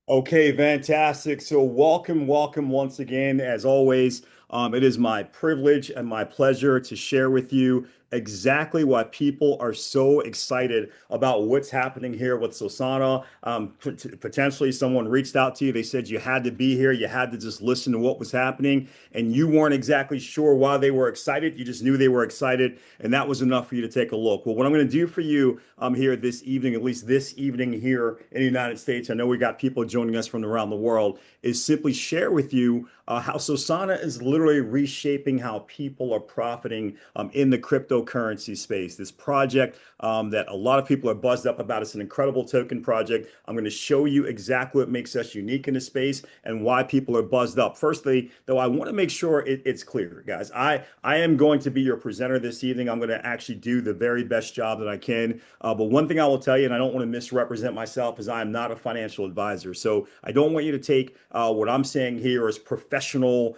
Okay, fantastic. So welcome once again. As always, it is my privilege and my pleasure to share with you exactly why people are so excited about what's happening here with Sosana. Potentially someone reached out to you. They said you had to be here. You had to just listen to what was happening, and you weren't exactly sure why they were excited. You just knew they were excited, and that was enough for you to take a look. Well, what I'm going to do for you here this evening, at least this evening here in the United States, I know we got people joining us from around the world, is simply share with you how Sosana is literally reshaping how people are profiting in the cryptocurrency space. This project that a lot of people are buzzed up about. It's an incredible token project. I'm going to show you exactly what makes us unique in the space and why people are buzzed up. Firstly, though, I want to make sure it's clear, guys. I am going to be your presenter this evening. I'm going to actually do the very best job that I can. But one thing I will tell you, and I don't want to misrepresent myself, is I am not a financial advisor. So I don't want you to take what I'm saying here as professional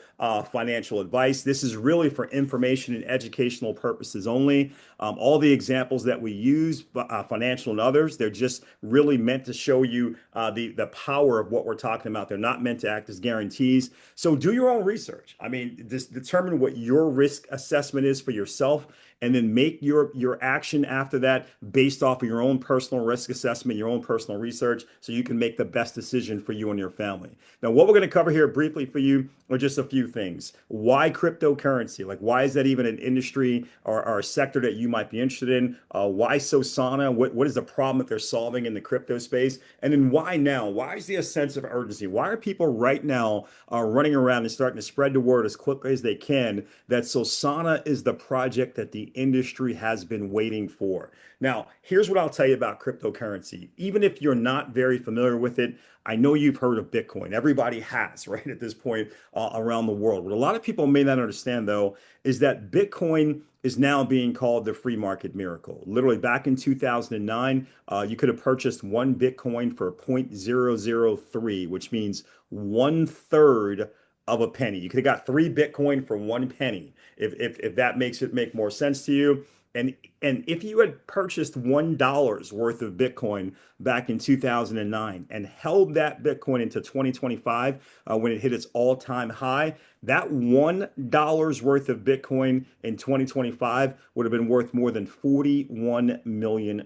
financial advice. This is really for information and educational purposes only. All the examples that we use, financial and others, they're just really meant to show you the power of what we're talking about. They're not meant to act as guarantees. So do your own research. I mean, determine what your risk assessment is for yourself, and then make your action after that based off of your own personal risk assessment, your own personal research, so you can make the best decision for you and your family. Now, what we're going to cover here briefly for you are just a few things. Why cryptocurrency? Like, why is that even an industry or a sector that you might be interested in? Why Sosana? What is the problem that they're solving in the crypto space? And then why now? Why is there a sense of urgency? Why are people right now running around and starting to spread the word as quickly as they can that Sosana is the project that the industry has been waiting for? Now, here's what I'll tell you about cryptocurrency. Even if you're not very familiar with it, I know you've heard of Bitcoin. Everybody has, right, at this point around the world. What a lot of people may not understand, though, is that Bitcoin is now being called the free market miracle. Literally, back in 2009, you could have purchased one Bitcoin for 0.003, which means one third of a penny. You could have got three Bitcoin for one penny, if that makes it make more sense to you. And and if you had purchased $1 worth of Bitcoin back in 2009 and held that Bitcoin into 2025 when it hit its all-time high, that $1 worth of Bitcoin in 2025 would have been worth more than $41 million.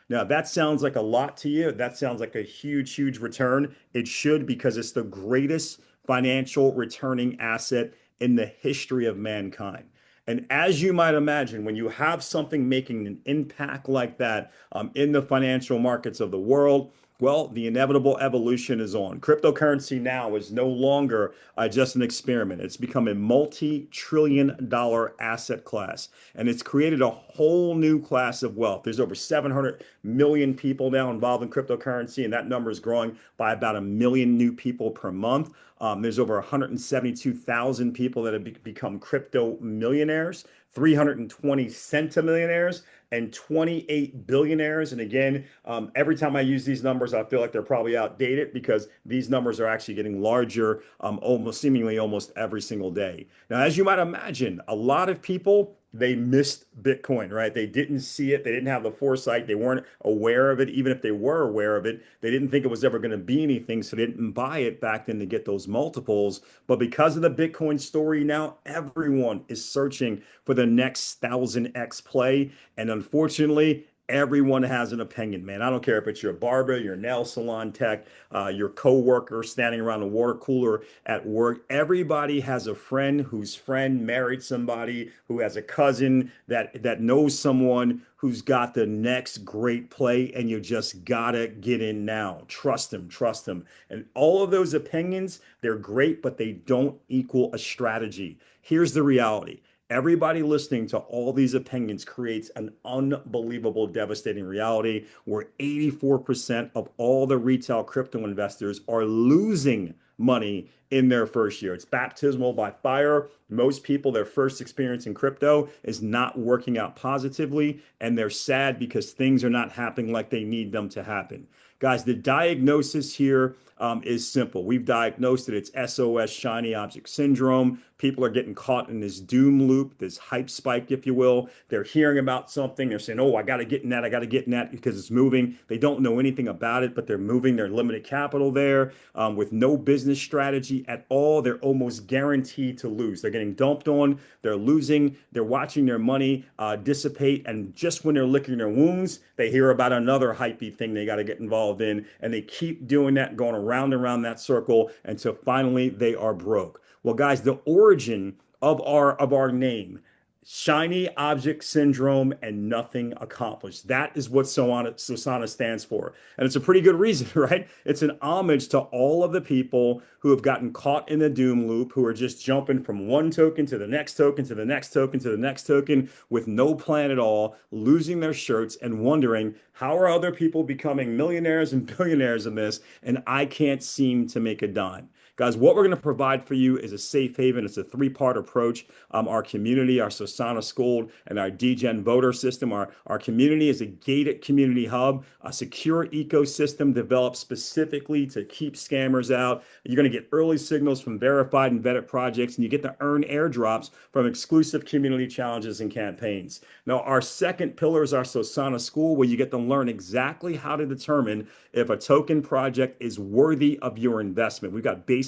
Now, that sounds like a lot to you. That sounds like a huge return. It should, because it's the greatest financial returning asset in the history of mankind. And as you might imagine, when you have something making an impact like that in the financial markets of the world, well, the inevitable evolution is on. Cryptocurrency now is no longer just an experiment. It's become a multi-trillion dollar asset class, and it's created a whole new class of wealth. There's over 700 million people now involved in cryptocurrency, and that number is growing by about a million new people per month. There's over 172,000 people that have become crypto millionaires, 320 centimillionaires, and 28 billionaires. And again, every time I use these numbers, I feel like they're probably outdated because these numbers are actually getting larger almost seemingly almost every single day. Now, as you might imagine, a lot of people, they missed Bitcoin, right? They didn't see it. They didn't have the foresight. They weren't aware of it. Even if they were aware of it, they didn't think it was ever going to be anything. So they didn't buy it back then to get those multiples. But because of the Bitcoin story now, everyone is searching for the next 1000x play. And unfortunately, everyone has an opinion, man. I don't care if it's your barber, your nail salon tech, your coworker standing around a water cooler at work. Everybody has a friend whose friend married somebody, who has a cousin that knows someone who's got the next great play, and you just gotta get in now. Trust him, trust him. And all of those opinions, they're great, but they don't equal a strategy. Here's the reality. Everybody listening to all these opinions creates an unbelievable, devastating reality where 84% of all the retail crypto investors are losing money in their first year. It's baptismal by fire. Most people, their first experience in crypto is not working out positively, and they're sad because things are not happening like they need them to happen. Guys, the diagnosis here is simple. We've diagnosed that it's SOS, shiny object syndrome. People are getting caught in this doom loop, this hype spike, if you will. They're hearing about something. They're saying, oh, I got to get in that. I got to get in that because it's moving. They don't know anything about it, but they're moving their limited capital there with no business strategy at all. They're almost guaranteed to lose. They're getting dumped on. They're losing. They're watching their money dissipate. And just when they're licking their wounds, they hear about another hypey thing they got to get involved in. And they keep doing that, going around and around that circle until finally they are broke. Well, guys, the origin of our name, shiny object syndrome and nothing accomplished. That is what Sosana stands for. And it's a pretty good reason, right? It's an homage to all of the people who have gotten caught in the doom loop, who are just jumping from one token to the next token to the next token to the next token with no plan at all, losing their shirts and wondering, how are other people becoming millionaires and billionaires in this? And I can't seem to make a dime. Guys, what we're going to provide for you is a safe haven. It's a three-part approach. Our community, our Sosana School, and our DGen voter system. Our community is a gated community hub, a secure ecosystem developed specifically to keep scammers out. You're going to get early signals from verified and vetted projects, and you get to earn airdrops from exclusive community challenges and campaigns. Now, our second pillar is our Sosana School, where you get to learn exactly how to determine if a token project is worthy of your investment. We've got basic,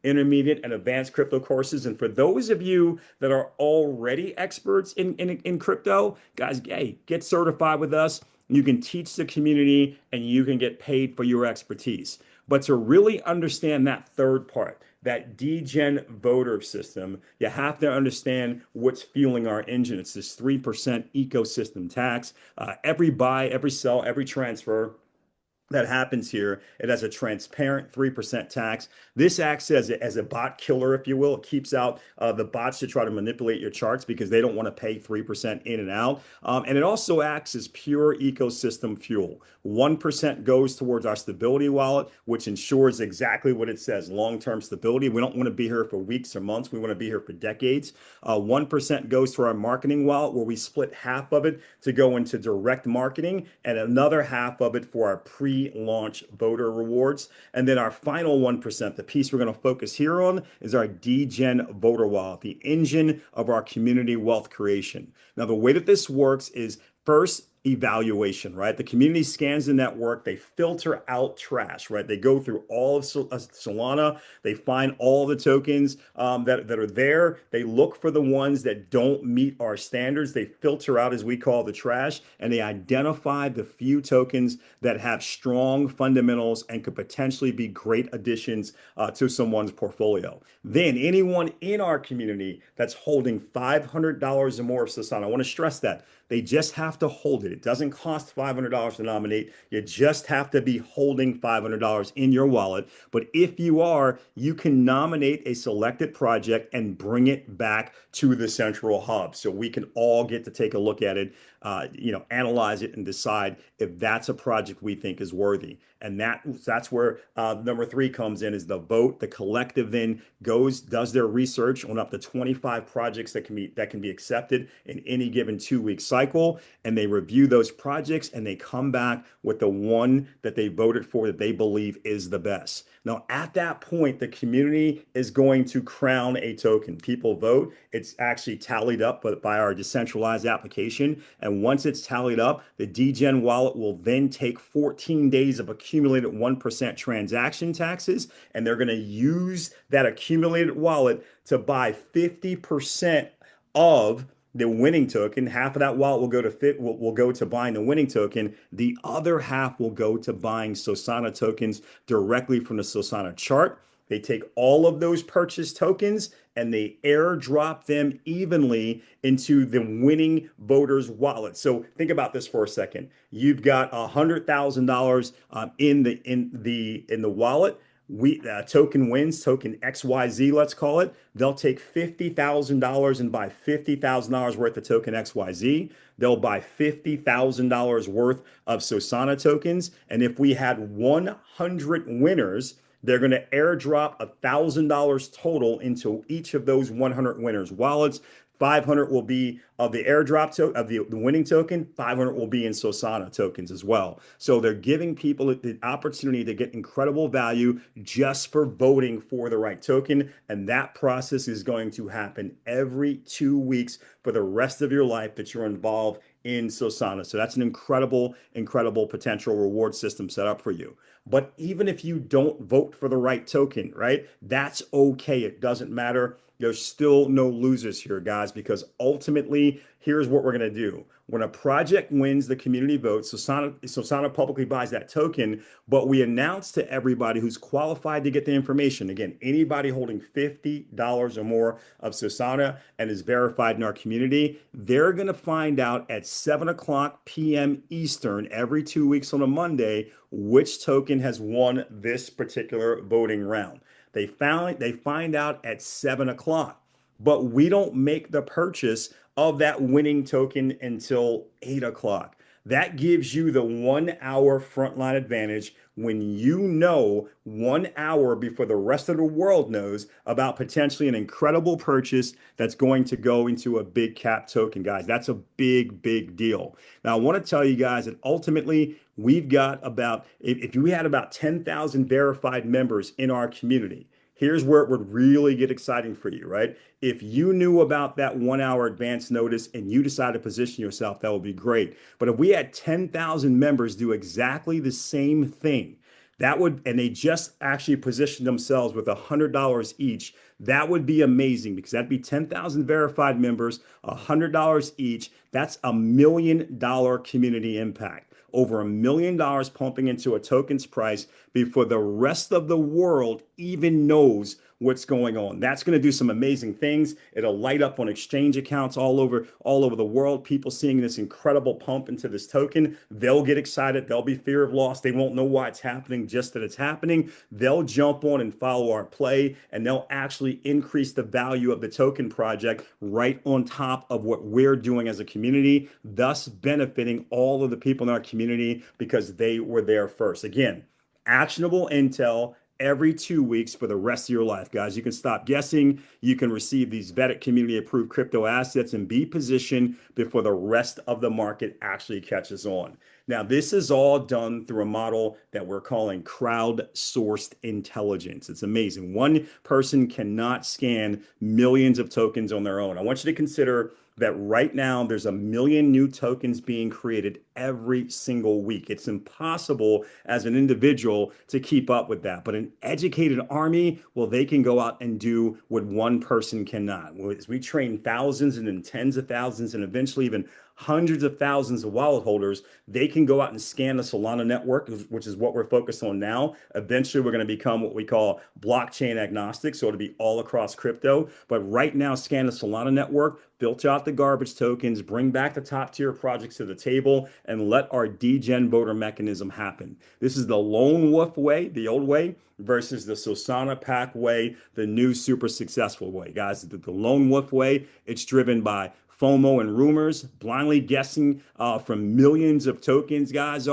intermediate, and advanced crypto courses. And for those of you that are already experts in crypto, guys, hey, get certified with us. You can teach the community and you can get paid for your expertise. But to really understand that third part, that DGen voter system, you have to understand what's fueling our engine. It's this 3% ecosystem tax. Every buy, every sell, every transfer that happens here, it has a transparent 3% tax. This acts as a bot killer, if you will. It keeps out the bots to try to manipulate your charts because they don't want to pay 3% in and out. And it also acts as pure ecosystem fuel. 1% goes towards our stability wallet, which ensures exactly what it says, long-term stability. We don't want to be here for weeks or months. We want to be here for decades. 1% goes to our marketing wallet, where we split half of it to go into direct marketing and another half of it for our pre-launch voter rewards. And then our final 1%, the piece we're going to focus here on, is our DGen voter wallet, the engine of our community wealth creation. Now, the way that this works is first, evaluation, right? The community scans the network, they filter out trash, right? They go through all of Solana, they find all the tokens that are there. They look for the ones that don't meet our standards. They filter out, as we call, the trash, and they identify the few tokens that have strong fundamentals and could potentially be great additions to someone's portfolio. Then anyone in our community that's holding $500 or more of Sosana, I want to stress that they just have to hold it. It doesn't cost $500 to nominate. You just have to be holding $500 in your wallet. But if you are, you can nominate a selected project and bring it back to the central hub. So we can all get to take a look at it, analyze it and decide if that's a project we think is worthy. And that's where number 3 comes in, is the vote. The collective then does their research on up to 25 projects that can be accepted in any given 2-week cycle, and they review those projects and they come back with the one that they voted for that they believe is the best. Now, at that point, the community is going to crown a token. People vote. It's actually tallied up by our decentralized application. And once it's tallied up, the DGen wallet will then take 14 days of accumulated 1% transaction taxes, and they're going to use that accumulated wallet to buy 50% of the winning token. Half of that wallet will go to buying the winning token. The other half will go to buying Sosana tokens directly from the Sosana chart. They take all of those purchased tokens and they airdrop them evenly into the winning voter's wallet. So think about this for a second. You've got $100,000 in the wallet. Token wins, token XYZ, let's call it. They'll take $50,000 and buy $50,000 worth of token XYZ. They'll buy $50,000 worth of Sosana tokens. And if we had 100 winners, they're going to airdrop $1,000 total into each of those 100 winners' wallets. 500 will be of the airdrop of the winning token. 500 will be in Sosana tokens as well. So they're giving people the opportunity to get incredible value just for voting for the right token. And that process is going to happen every 2 weeks for the rest of your life that you're involved in Sosana. So that's an incredible, incredible potential reward system set up for you. But even if you don't vote for the right token, right, that's okay. It doesn't matter. There's still no losers here, guys, because ultimately, here's what we're going to do. When a project wins the community vote, Sosana publicly buys that token, but we announce to everybody who's qualified to get the information. Again, anybody holding $50 or more of Sosana and is verified in our community, they're going to find out at 7 o'clock p.m. Eastern every 2 weeks on a Monday which token has won this particular voting round. They find out at 7 o'clock, but we don't make the purchase of that winning token until 8 o'clock. That gives you the 1 hour frontline advantage when you know 1 hour before the rest of the world knows about potentially an incredible purchase that's going to go into a big cap token, guys. That's a big, big deal. Now, I want to tell you guys that ultimately we've got about, if we had about 10,000 verified members in our community, here's where it would really get exciting for you, right? If you knew about that 1 hour advance notice and you decided to position yourself, that would be great. But if we had 10,000 members do exactly the same thing, that would, and they just actually position themselves with $100 each, that would be amazing because that'd be 10,000 verified members, $100 each. That's $1 million community impact. Over $1 million pumping into a token's price before the rest of the world even knows what's going on. That's going to do some amazing things. It'll light up on exchange accounts all over the world. People seeing this incredible pump into this token, they'll get excited. They'll be fear of loss. They won't know why it's happening, just that it's happening. They'll jump on and follow our play, and they'll actually increase the value of the token project right on top of what we're doing as a community, thus benefiting all of the people in our community because they were there first. Again, actionable intel every 2 weeks for the rest of your life, guys. You can stop guessing. You can receive these vetted community approved crypto assets and be positioned before the rest of the market actually catches on. Now, this is all done through a model that we're calling crowdsourced intelligence. It's amazing. One person cannot scan millions of tokens on their own. I want you to consider that right now there's 1 million new tokens being created every single week. It's impossible as an individual to keep up with that. But an educated army, well, they can go out and do what one person cannot. As we train thousands and then tens of thousands and eventually even hundreds of thousands of wallet holders, they can go out and scan the Solana network, which is what we're focused on now. Eventually, we're going to become what we call blockchain agnostic, so it'll be all across crypto. But right now, scan the Solana network, filter out the garbage tokens, bring back the top tier projects to the table, and let our degen voter mechanism happen. This is the lone wolf way, the old way, versus the Sosana pack way, the new super successful way. Guys, the lone wolf way, it's driven by FOMO and rumors, blindly guessing from millions of tokens, guys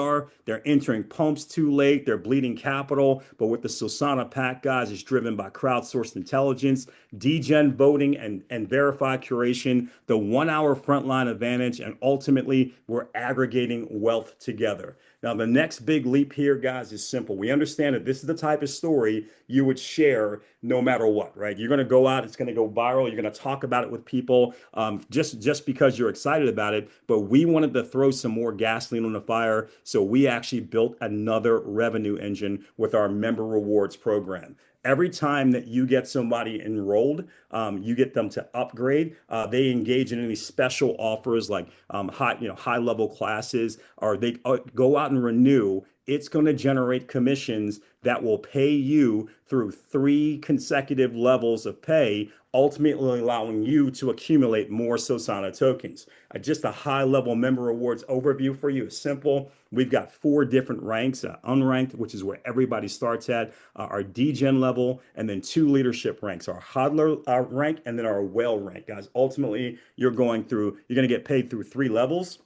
they're entering pumps too late, they're bleeding capital. But with the Sosana pack, guys, it's driven by crowdsourced intelligence, degen voting and verified curation, the 1 hour frontline advantage, and ultimately we're aggregating wealth together. Now, the next big leap here, guys, is simple. We understand that this is the type of story you would share no matter what, right? You're going to go out, it's going to go viral. You're going to talk about it with people just because you're excited about it. But we wanted to throw some more gasoline on the fire. So we actually built another revenue engine with our member rewards program. Every time that you get somebody enrolled, you get them to upgrade. They engage in any special offers like high level classes, or they go out and renew. It's going to generate commissions that will pay you through 3 consecutive levels of pay, ultimately allowing you to accumulate more Sosana tokens. Just a high level member rewards overview for you is simple. We've got 4 different ranks, unranked, which is where everybody starts at, our degen level, and then 2 leadership ranks, our hodler rank, and then our whale rank. Guys, ultimately, you're going to get paid through 3 levels.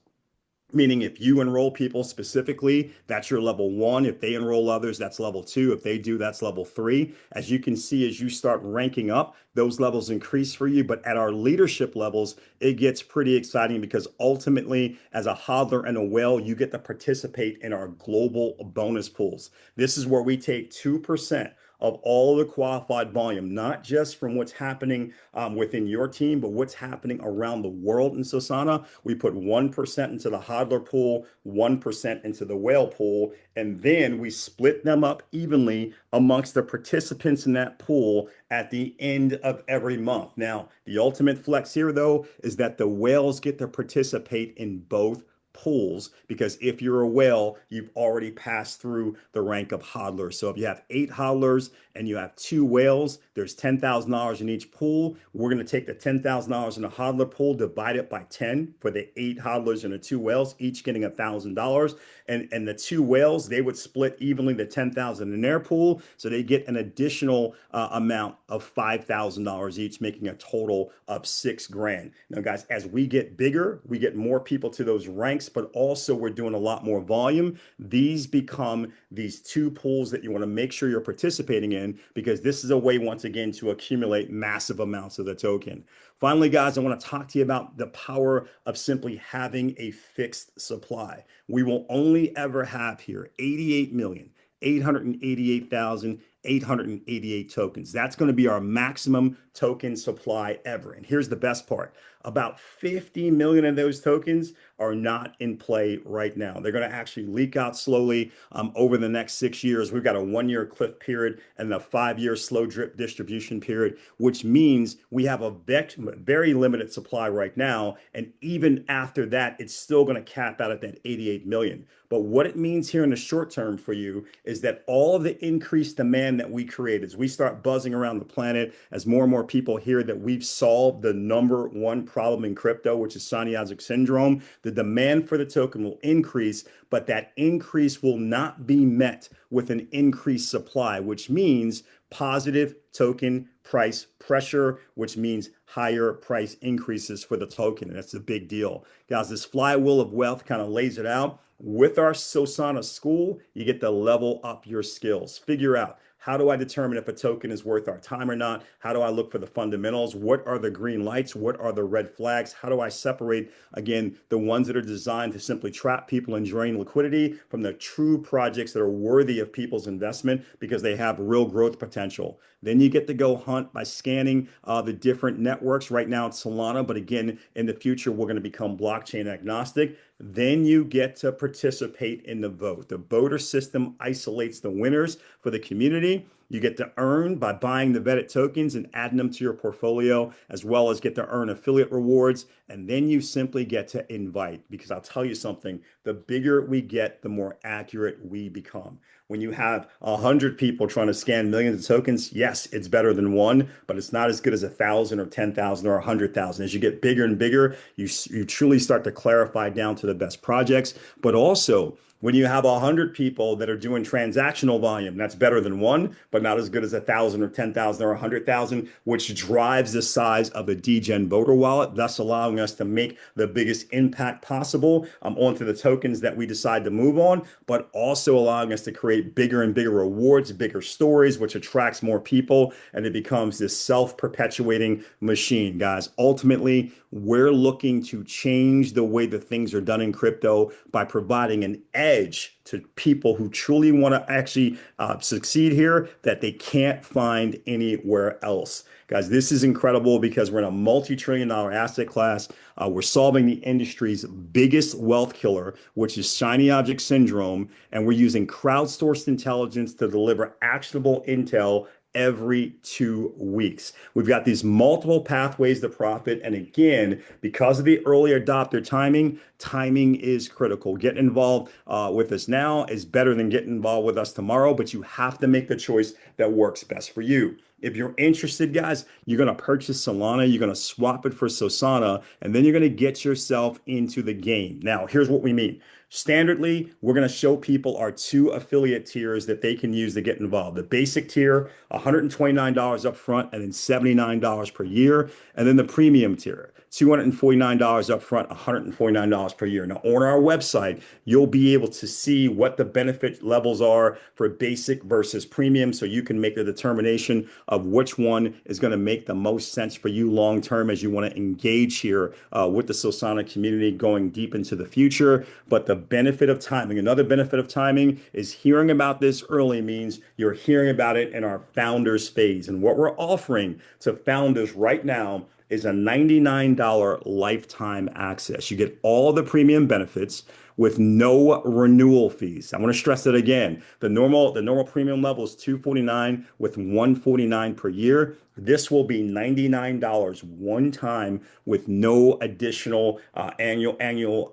Meaning if you enroll people specifically, that's your level one. If they enroll others, that's level two. If they do, that's level three. As you can see, as you start ranking up, those levels increase for you. But at our leadership levels, it gets pretty exciting because ultimately, as a hodler and a whale, you get to participate in our global bonus pools. This is where we take 2% of all the qualified volume, not just from what's happening within your team, but what's happening around the world in Sosana. We put 1% into the hodler pool, 1% into the whale pool, and then we split them up evenly amongst the participants in that pool at the end of every month. Now, the ultimate flex here, though, is that the whales get to participate in both pools because if you're a whale, you've already passed through the rank of hodlers. So if you have 8 hodlers and you have 2 whales, there's $10,000 in each pool. We're going to take the $10,000 in the hodler pool, divide it by 10 for the 8 hodlers and the 2 whales, each getting $1,000. And the 2 whales, they would split evenly the 10,000 in their pool. So they get an additional amount of $5,000 each, making a total of 6 grand. Now, guys, as we get bigger, we get more people to those ranks, but also we're doing a lot more volume. These become these 2 pools that you want to make sure you're participating in because this is a way, once again, to accumulate massive amounts of the token. Finally, guys, I want to talk to you about the power of simply having a fixed supply. We will only ever have here 88,888,888 tokens. That's going to be our maximum token supply ever. And here's the best part. About 50 million of those tokens are not in play right now. They're going to actually leak out slowly over the next 6 years. We've got a 1-year cliff period and a 5-year slow drip distribution period, which means we have a very limited supply right now. And even after that, it's still going to cap out at that 88 million. But what it means here in the short term for you is that all of the increased demand that we create as we start buzzing around the planet, as more and more people hear that we've solved the #1 problem in crypto, which is shiny object syndrome, the demand for the token will increase, but that increase will not be met with an increased supply, which means positive token price pressure, which means higher price increases for the token. And that's a big deal. Guys, this flywheel of wealth kind of lays it out. With our Sosana school, you get to level up your skills. Figure out, how do I determine if a token is worth our time or not? How do I look for the fundamentals? What are the green lights? What are the red flags? How do I separate, again, the ones that are designed to simply trap people and drain liquidity from the true projects that are worthy of people's investment because they have real growth potential? Then you get to go hunt by scanning the different networks. Right now it's Solana, but again, in the future, we're going to become blockchain agnostic. Then you get to participate in the vote. The voter system isolates the winners for the community. You get to earn by buying the vetted tokens and adding them to your portfolio, as well as get to earn affiliate rewards. And then you simply get to invite, because I'll tell you something, the bigger we get, the more accurate we become. When you have 100 people trying to scan millions of tokens, yes, it's better than one, but it's not as good as 1,000 or 10,000 or 100,000. As you get bigger and bigger, you truly start to clarify down to the best projects. But also, when you have 100 people that are doing transactional volume, that's better than one, but not as good as 1,000 or 10,000 or 100,000, which drives the size of a degen voter wallet, thus allowing us to make the biggest impact possible onto the tokens that we decide to move on, but also allowing us to create bigger and bigger rewards, bigger stories, which attracts more people, and it becomes this self-perpetuating machine, guys. Ultimately, we're looking to change the way that things are done in crypto by providing an edge to people who truly want to actually succeed here that they can't find anywhere else. Guys, this is incredible because we're in a multi-trillion-dollar asset class. We're solving the industry's biggest wealth killer, which is shiny object syndrome, and we're using crowdsourced intelligence to deliver actionable intel every 2 weeks. We've got these multiple pathways to profit. And again, because of the early adopter timing is critical. Getting involved with us now is better than getting involved with us tomorrow, but you have to make the choice that works best for you. If you're interested, guys, you're going to purchase Solana, you're going to swap it for Sosana, and then you're going to get yourself into the game. Now, here's what we mean. Standardly, we're going to show people our two affiliate tiers that they can use to get involved. The basic tier, $129 up front and then $79 per year. And then the premium tier, $249 up front, $149 per year. Now, on our website, you'll be able to see what the benefit levels are for basic versus premium, so you can make the determination of which one is going to make the most sense for you long term as you want to engage here with the Sosana community going deep into the future. But the benefit of timing, another benefit of timing is hearing about this early means you're hearing about it in our founders phase. And what we're offering to founders right now is a $99 lifetime access. You get all the premium benefits with no renewal fees. I want to stress that again. The normal premium level is $249 with $149 per year. This will be $99 one time with no additional annual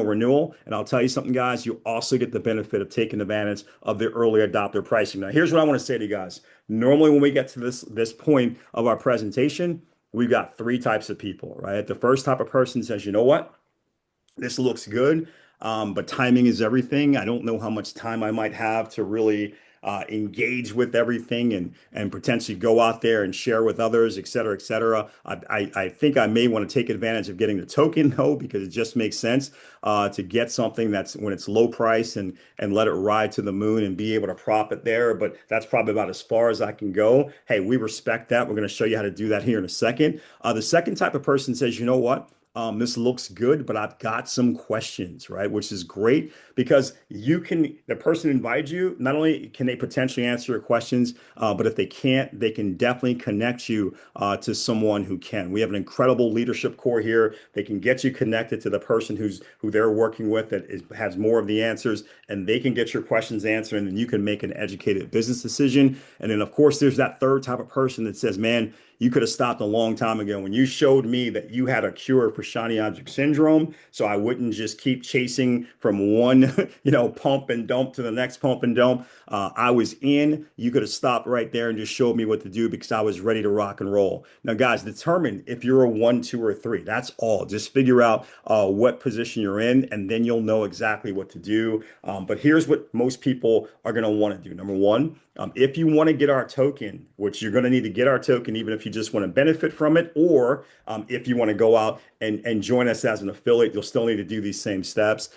renewal. And I'll tell you something, guys, you also get the benefit of taking advantage of the early adopter pricing. Now, here's what I want to say to you guys. Normally, when we get to this point of our presentation, we've got three types of people, right? The first type of person says, you know what? This looks good, but timing is everything. I don't know how much time I might have to really engage with everything and potentially go out there and share with others, et cetera, et cetera. I think I may want to take advantage of getting the token though, because it just makes sense to get something that's when it's low price and let it ride to the moon and be able to profit there. But that's probably about as far as I can go. Hey, we respect that. We're going to show you how to do that here in a second. The second type of person says, you know what? This looks good, but I've got some questions, right? Which is great because the person invited you, not only can they potentially answer your questions, but if they can't, they can definitely connect you to someone who can. We have an incredible leadership core here. They can get you connected to the person who they're working with has more of the answers, and they can get your questions answered, and then you can make an educated business decision. And then, of course, there's that third type of person that says, man, you could have stopped a long time ago when you showed me that you had a cure for shiny object syndrome. So I wouldn't just keep chasing from one, pump and dump to the next pump and dump. I was in. You could have stopped right there and just showed me what to do because I was ready to rock and roll. Now, guys, determine if you're a 1, 2, or 3. That's all. Just figure out what position you're in, and then you'll know exactly what to do. But here's what most people are going to want to do. Number one, if you want to get our token, which you're going to need to get our token, even if you just want to benefit from it, or if you want to go out and join us as an affiliate, you'll still need to do these same steps.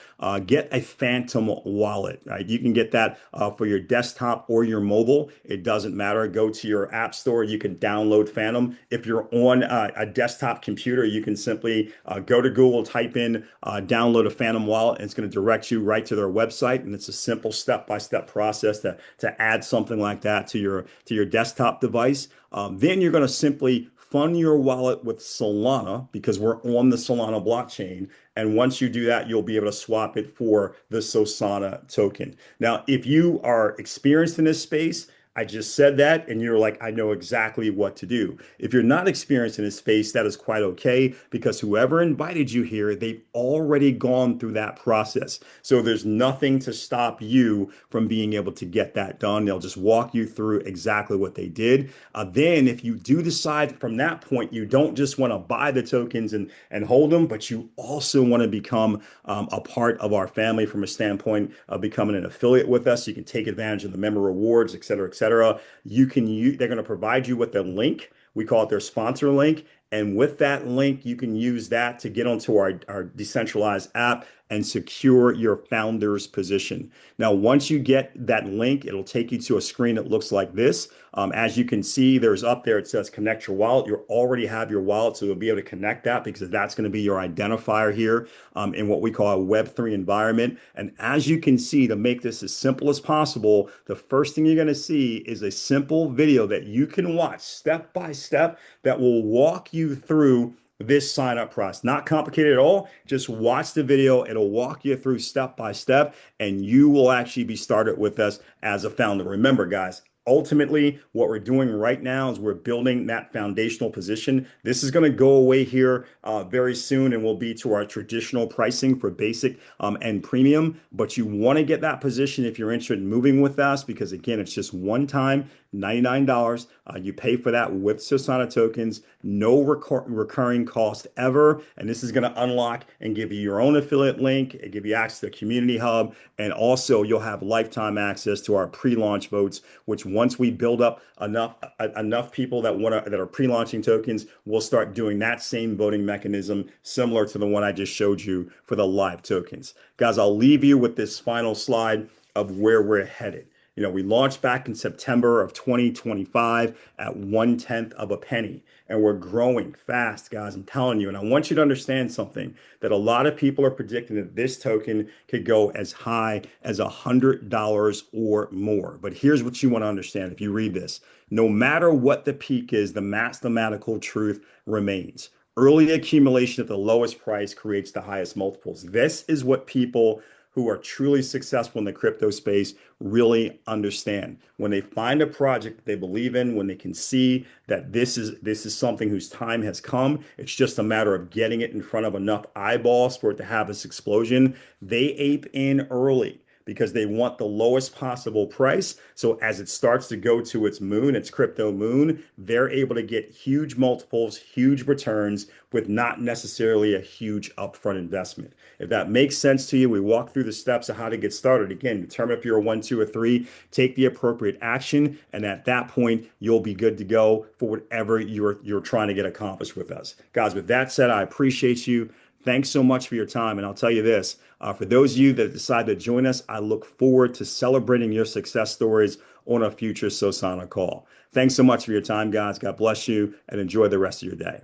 Get a Phantom wallet, right? You can get that for your desktop or your mobile. It doesn't matter. Go to your app store. You can download Phantom. If you're on a desktop computer, you can simply go to Google, type in, download a Phantom wallet, and it's going to direct you right to their website. And it's a simple step-by-step process to add something like that to your desktop device. Then you're going to simply fund your wallet with Solana because we're on the Solana blockchain. And once you do that, you'll be able to swap it for the Sosana token. Now, if you are experienced in this space, I just said that, and you're like, I know exactly what to do. If you're not experienced in this space, that is quite okay because whoever invited you here, they've already gone through that process. So there's nothing to stop you from being able to get that done. They'll just walk you through exactly what they did. Then if you do decide from that point, you don't just want to buy the tokens and hold them, but you also want to become a part of our family from a standpoint of becoming an affiliate with us. You can take advantage of the member rewards, et cetera, et cetera. They're going to provide you with a link. We call it their sponsor link. And with that link, you can use that to get onto our decentralized app and secure your founder's position. Now, once you get that link, it'll take you to a screen that looks like this. As you can see, there's up there, it says connect your wallet. You already have your wallet, so you'll be able to connect that because that's going to be your identifier here in what we call a Web3 environment. And as you can see, to make this as simple as possible, the first thing you're going to see is a simple video that you can watch step by step that will walk you through this sign up process. Not complicated at all. Just watch the video. It'll walk you through step by step, and you will actually be started with us as a founder. Remember, guys, Ultimately, what we're doing right now is we're building that foundational position. This is going to go away here very soon and will be to our traditional pricing for basic and premium. But you want to get that position if you're interested in moving with us, because again, it's just one time, $99. You pay for that with Sosana tokens, no recurring cost ever. And this is going to unlock and give you your own affiliate link, and give you access to the community hub. And also you'll have lifetime access to our pre-launch votes, which once we build up enough people that are pre-launching tokens, we'll start doing that same voting mechanism similar to the one I just showed you for the live tokens. Guys, I'll leave you with this final slide of where we're headed. We launched back in September of 2025 at 1/10 of a penny, and we're growing fast, guys. I'm telling you. And I want you to understand something, that a lot of people are predicting that this token could go as high as $100 or more. But here's what you want to understand if you read this: no matter what the peak is, the mathematical truth remains. Early accumulation at the lowest price creates the highest multiples. This is what people who are truly successful in the crypto space really understand. When they find a project that they believe in, when they can see that this is something whose time has come, it's just a matter of getting it in front of enough eyeballs for it to have this explosion. They ape in early because they want the lowest possible price. So as it starts to go to its moon, its crypto moon, they're able to get huge multiples, huge returns with not necessarily a huge upfront investment. If that makes sense to you, we walk through the steps of how to get started. Again, determine if you're a 1, 2, or 3, take the appropriate action, and at that point, you'll be good to go for whatever you're trying to get accomplished with us. Guys, with that said, I appreciate you. Thanks so much for your time. And I'll tell you this, for those of you that decide to join us, I look forward to celebrating your success stories on a future Sosana call. Thanks so much for your time, guys. God bless you, and enjoy the rest of your day.